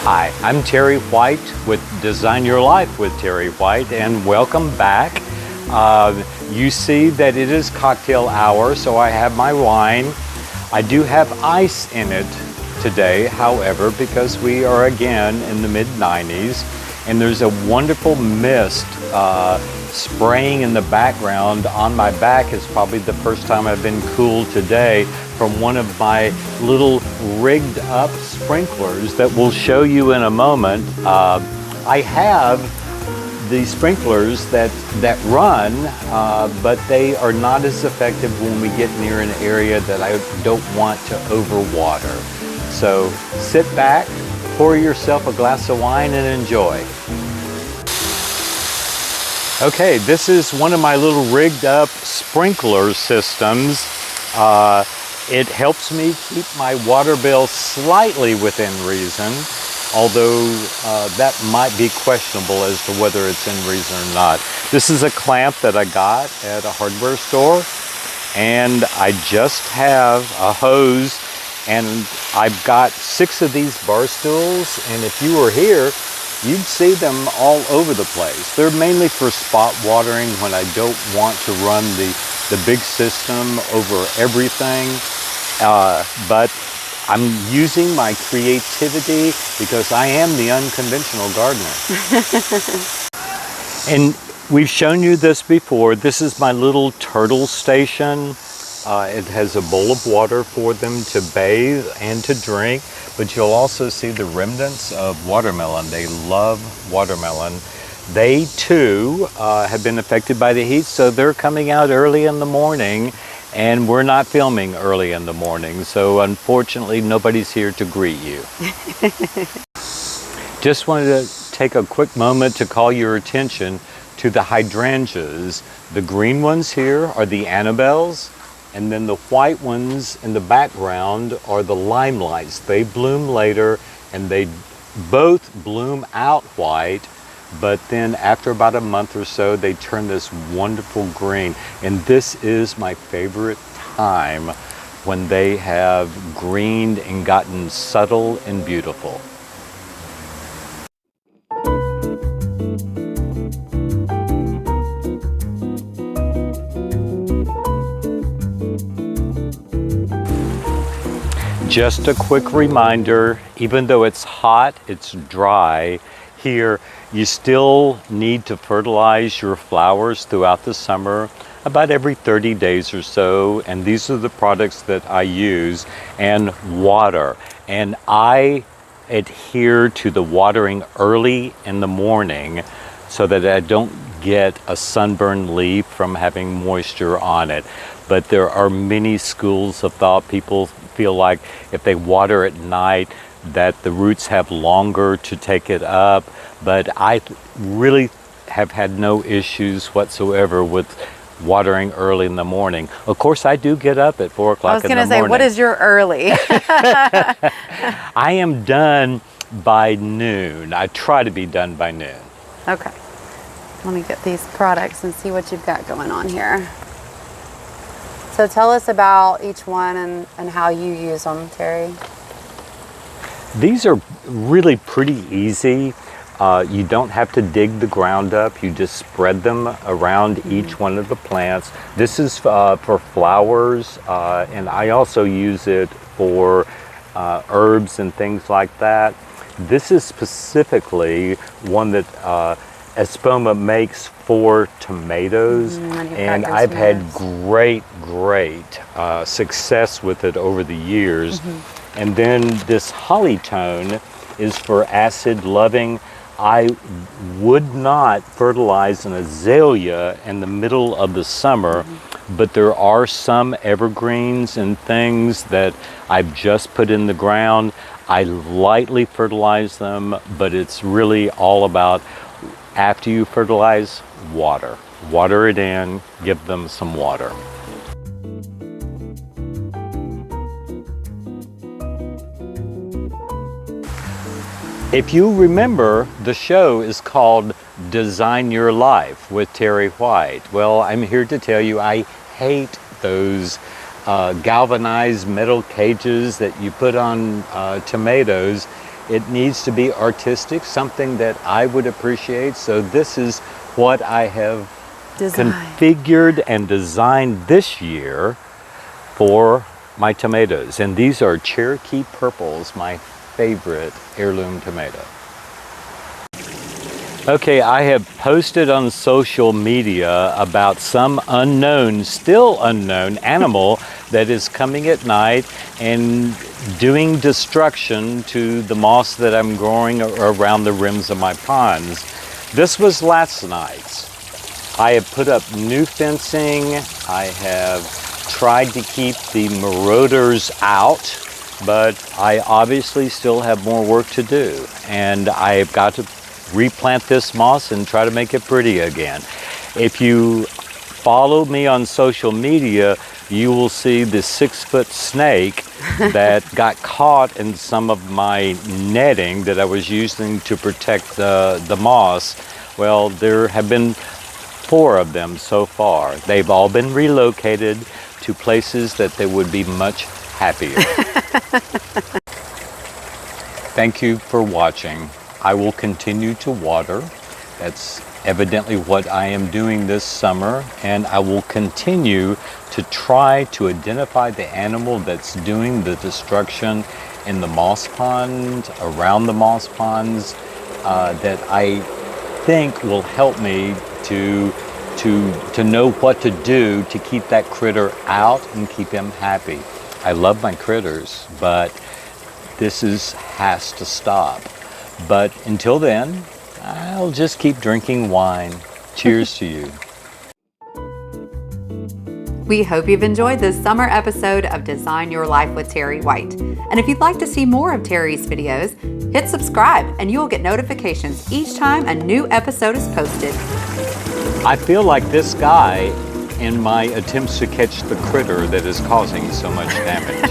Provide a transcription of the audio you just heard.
Hi, I'm Terry White with Design Your Life with Terry White, and welcome back. You see that it is cocktail hour, so I have my wine. I do have ice in it today, however, because we are again in the mid-90s, and there's a wonderful mist spraying in the background on my back. It's probably the first time I've been cooled today from one of my little rigged up sprinklers that we'll show you in a moment. I have the sprinklers that run, but they are not as effective when we get near an area that I don't want to overwater. So sit back, pour yourself a glass of wine and enjoy. Okay, this is one of my little rigged up sprinkler systems. It helps me keep my water bill slightly within reason, although that might be questionable as to whether it's in reason or not. This is a clamp that I got at a hardware store, and I just have a hose, and I've got 6 of these bar stools, and if you were here, you'd see them all over the place. They're mainly for spot watering when I don't want to run the big system over everything, but I'm using my creativity because I am the unconventional gardener. And we've shown you this before. This is my little turtle station. It has a bowl of water for them to bathe and to drink, but you'll also see the remnants of watermelon. They love watermelon. They too have been affected by the heat, so they're coming out early in the morning, and we're not filming early in the morning, so unfortunately nobody's here to greet you. Just wanted to take a quick moment to call your attention to the hydrangeas. The green ones here are the Annabelles, and then the white ones in the background are the limelights. They bloom later, and they both bloom out white, but then after about a month or so, they turn this wonderful green. And this is my favorite time, when they have greened and gotten subtle and beautiful. Just a quick reminder, even though it's hot, it's dry here, you still need to fertilize your flowers throughout the summer, about every 30 days or so. And these are the products that I use, and water. And I adhere to the watering early in the morning so that I don't get a sunburned leaf from having moisture on it. But there are many schools of thought. People feel like if they water at night that the roots have longer to take it up, but I really have had no issues whatsoever with watering early in the morning. Of course, I do get up at 4 o'clock in the morning. I was going to say, what is your early? I am done by noon. I try to be done by noon. Okay. Let me get these products and see what you've got going on here. So tell us about each one and how you use them, Terry. These are really pretty easy. You don't have to dig the ground up. You just spread them around each one of the plants. This is for flowers, and I also use it for herbs and things like that. This is specifically one that Espoma makes for tomatoes, and I've had great success with it over the years. And then this holly tone is for acid loving. I would not fertilize an azalea in the middle of the summer, but there are some evergreens and things that I've just put in the ground. I lightly fertilize them, but it's really all about, after you fertilize, water. Water it in, give them some water. If you remember, the show is called Design Your Life with Terry White. Well, I'm here to tell you I hate those galvanized metal cages that you put on tomatoes It needs to be artistic, something that I would appreciate. So this is what I have configured and designed this year for my tomatoes. And these are Cherokee Purples, my favorite heirloom tomato. Okay, I have posted on social media about some unknown, still unknown animal that is coming at night and doing destruction to the moss that I'm growing around the rims of my ponds. This was last night's. I have put up new fencing. I have tried to keep the marauders out, but I obviously still have more work to do. And I've got to replant this moss and try to make it pretty again. If you follow me on social media, you will see the 6-foot snake that got caught in some of my netting that I was using to protect the moss. Well, there have been 4 of them so far. They've all been relocated to places that they would be much happier. Thank you for watching. I will continue to water. That's evidently what I am doing this summer, and I will continue to try to identify the animal that's doing the destruction in the moss pond, around the moss ponds, that I think will help me to know what to do to keep that critter out and keep him happy. I love my critters, but this has to stop. But until then, I'll just keep drinking wine. Cheers to you. We hope you've enjoyed this summer episode of Design Your Life with Terry White. And if you'd like to see more of Terry's videos, hit subscribe and you'll get notifications each time a new episode is posted. I feel like this guy in my attempts to catch the critter that is causing so much damage.